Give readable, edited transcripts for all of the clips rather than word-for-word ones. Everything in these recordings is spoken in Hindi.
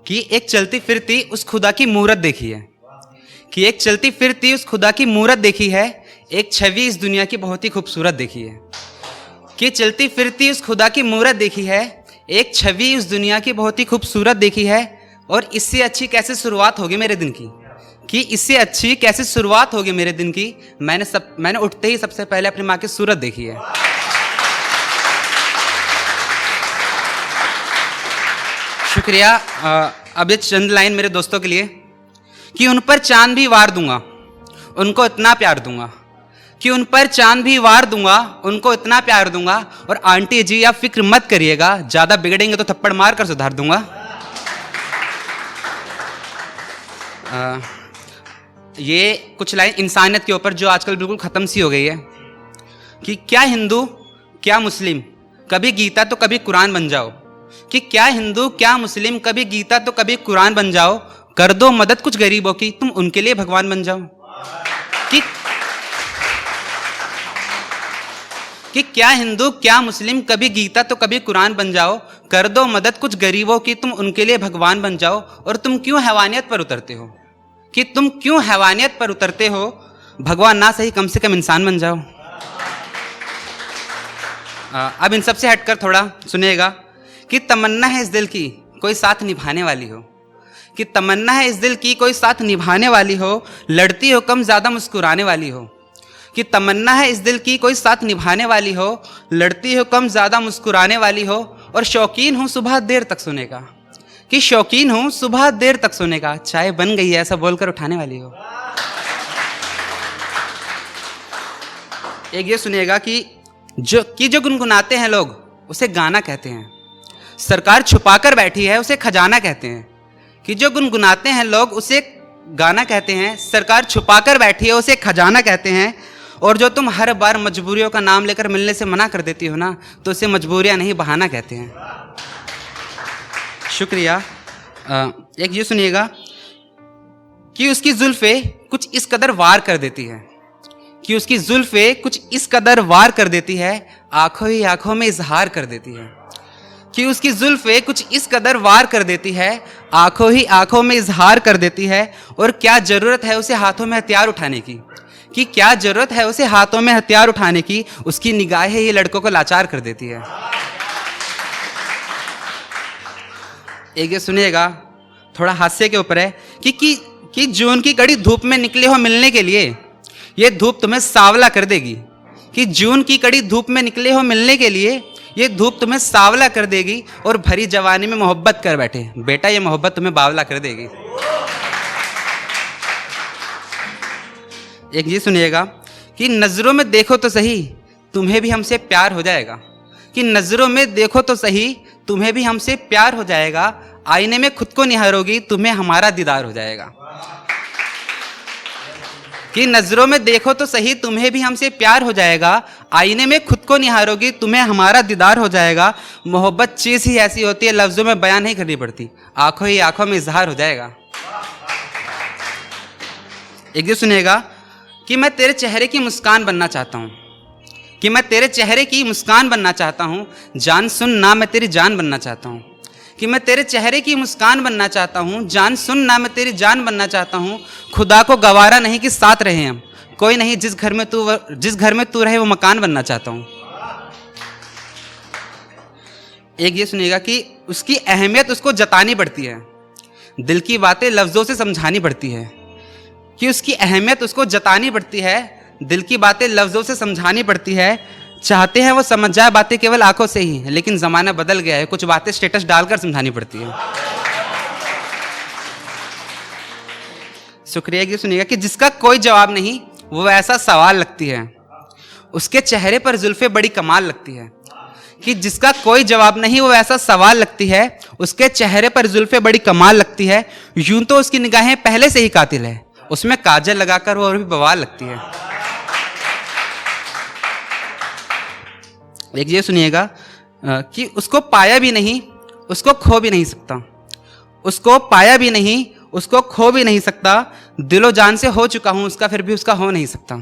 कि एक चलती फिरती उस खुदा की मूरत देखी है, कि एक चलती फिरती उस खुदा की मूरत देखी है, एक छवि इस दुनिया की बहुत ही खूबसूरत देखी है। कि चलती फिरती उस खुदा की मूरत देखी है, एक छवि उस दुनिया की बहुत ही खूबसूरत देखी है। और इससे अच्छी कैसे शुरुआत होगी मेरे दिन की, कि इससे अच्छी कैसे शुरुआत होगी मेरे दिन की, मैंने उठते ही सबसे पहले अपनी माँ की सूरत देखी है। शुक्रिया। अब ये चंद लाइन मेरे दोस्तों के लिए, कि उन पर चांद भी वार दूंगा, उनको इतना प्यार दूंगा, कि उन पर चांद भी वार दूंगा, उनको इतना प्यार दूंगा। और आंटी जी आप फिक्र मत करिएगा, ज्यादा बिगड़ेंगे तो थप्पड़ मार कर सुधार दूंगा। ये कुछ लाइन इंसानियत के ऊपर जो आजकल बिल्कुल खत्म सी हो गई है, कि क्या हिंदू क्या मुस्लिम कभी गीता तो कभी कुरान बन जाओ, कि क्या हिंदू क्या मुस्लिम कभी गीता तो कभी कुरान बन जाओ, कर दो मदद कुछ गरीबों की तुम उनके लिए भगवान बन जाओ। कि क्या हिंदू क्या मुस्लिम कभी गीता तो कभी कुरान बन जाओ, कर दो मदद कुछ गरीबों की तुम उनके लिए भगवान बन जाओ। और तुम क्यों हैवानियत पर उतरते हो, कि तुम क्यों हैवानियत पर उतरते हो, भगवान ना सही कम से कम इंसान बन जाओ। अब इन सब से हटकर थोड़ा सुनिएगा, कि तमन्ना है इस दिल की कोई साथ निभाने वाली हो, कि तमन्ना है इस दिल की कोई साथ निभाने वाली हो, लड़ती हो कम ज्यादा मुस्कुराने वाली हो, कि तमन्ना है इस दिल की कोई साथ निभाने वाली हो, लड़ती हो कम ज्यादा मुस्कुराने वाली हो। और शौकीन हूं सुबह देर तक सोने का, कि शौकीन हूं सुबह देर तक सोने का, चाय बन गई है ऐसा बोलकर उठाने वाली हो। एक ये सुनिएगा, कि जो गुनगुनाते हैं लोग उसे गाना कहते हैं, सरकार छुपाकर बैठी है उसे खजाना कहते हैं। कि जो गुनगुनाते हैं लोग उसे गाना कहते हैं, सरकार छुपाकर बैठी है उसे खजाना कहते हैं। और जो तुम हर बार मजबूरियों का नाम लेकर मिलने से मना कर देती हो ना, तो उसे मजबूरियां नहीं बहाना कहते हैं। शुक्रिया। एक ये सुनिएगा, कि उसकी जुल्फे कुछ इस कदर वार कर देती है, कि उसकी जुल्फे कुछ इस कदर वार कर देती है, आंखों ही आंखों में इजहार कर देती है। कि उसकी जुल्फे कुछ इस कदर वार कर देती है, आंखों ही आंखों में इजहार कर देती है। और क्या जरूरत है उसे हाथों में हथियार उठाने की, कि क्या जरूरत है उसे हाथों में हथियार उठाने की, उसकी निगाहें ही लड़कों को लाचार कर देती है। एक ये सुनिएगा, थोड़ा हास्य के ऊपर है, कि जून की कड़ी धूप में निकले हो मिलने के लिए, ये धूप तुम्हें सांवला कर देगी। कि जून की कड़ी धूप में निकले हो मिलने के लिए, ये धूप तुम्हें सांवला कर देगी। और भरी जवानी में मोहब्बत कर बैठे बेटा, ये मोहब्बत तुम्हें बावला कर देगी। एक ये सुनिएगा, कि नजरों में देखो तो सही तुम्हें भी हमसे प्यार हो जाएगा, कि नजरों में देखो तो सही तुम्हें भी हमसे प्यार हो जाएगा, आईने में खुद को निहारोगी तुम्हें हमारा दीदार हो जाएगा। कि नजरों में देखो तो सही तुम्हें भी हमसे प्यार हो जाएगा, आईने में खुद को निहारोगी तुम्हें हमारा दीदार हो जाएगा। मोहब्बत चीज ही ऐसी होती है लफ्जों में बयान नहीं करनी पड़ती, आंखों ही आंखों में इजहार हो जाएगा। एक ये सुनिएगा, कि मैं तेरे चेहरे की मुस्कान बनना चाहता हूँ, कि मैं तेरे चेहरे की मुस्कान बनना चाहता हूँ, जान सुन ना मैं तेरी जान बनना चाहता हूँ। कि मैं तेरे चेहरे की मुस्कान बनना चाहता हूँ, जान सुन ना मैं तेरी जान बनना चाहता हूँ। खुदा को गवारा नहीं कि साथ रहे हम, कोई नहीं जिस घर में तू रहे वो मकान बनना चाहता हूँ। एक ये सुनिएगा, कि उसकी अहमियत उसको जतानी पड़ती है, दिल की बातें लफ्जों से समझानी पड़ती है। कि उसकी अहमियत उसको जतानी पड़ती है, दिल की बातें लफ्जों से समझानी पड़ती है। चाहते हैं वो समझ जाए बातें केवल आंखों से ही, लेकिन जमाना बदल गया है, कुछ बातें स्टेटस डालकर समझानी पड़ती है। शुक्रिया। ये सुनिएगा, कि जिसका कोई जवाब नहीं वो ऐसा सवाल लगती है, उसके चेहरे पर जुल्फे बड़ी कमाल लगती है। कि जिसका कोई जवाब नहीं वो ऐसा सवाल लगती है, उसके चेहरे पर जुल्फे बड़ी कमाल लगती है। यूं तो उसकी निगाहें पहले से ही कातिल है, उसमें काजल लगाकर वो और भी बवाल लगती है। एक ये सुनिएगा, कि उसको पाया भी नहीं उसको खो भी नहीं सकता, उसको पाया भी नहीं उसको खो भी नहीं सकता, दिलो जान से हो चुका हूं उसका फिर भी उसका हो नहीं सकता।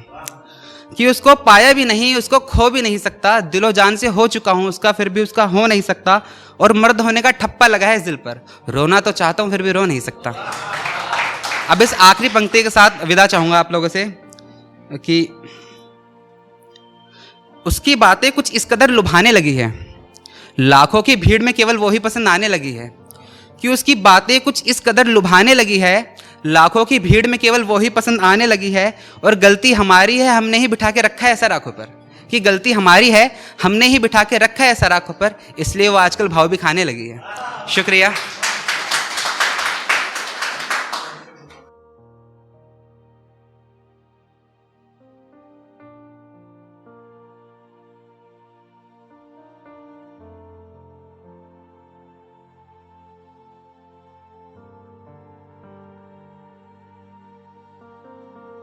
कि उसको पाया भी नहीं, उसको खो भी नहीं सकता, दिलो जान से हो चुका हूं उसका, फिर भी उसका हो नहीं सकता, और मर्द होने का ठप्पा लगा है इस दिल पर, रोना तो चाहता हूं फिर भी रो नहीं सकता। अब इस आखिरी पंक्ति के साथ विदा चाहूंगा आप लोगों से कि उसकी बातें कुछ इस कदर लुभाने लगी है, लाखों की भीड़ में केवल वो ही पसंद आने लगी है, कि उसकी बातें कुछ इस कदर लुभाने लगी है, लाखों की भीड़ में केवल वो ही पसंद आने लगी है, और गलती हमारी है, हमने ही बिठा के रखा है ऐसा आंखों पर, कि गलती हमारी है, हमने ही बिठा के रखा है ऐसा आंखों पर, इसलिए वो आजकल भाव भी खाने लगी है। शुक्रिया।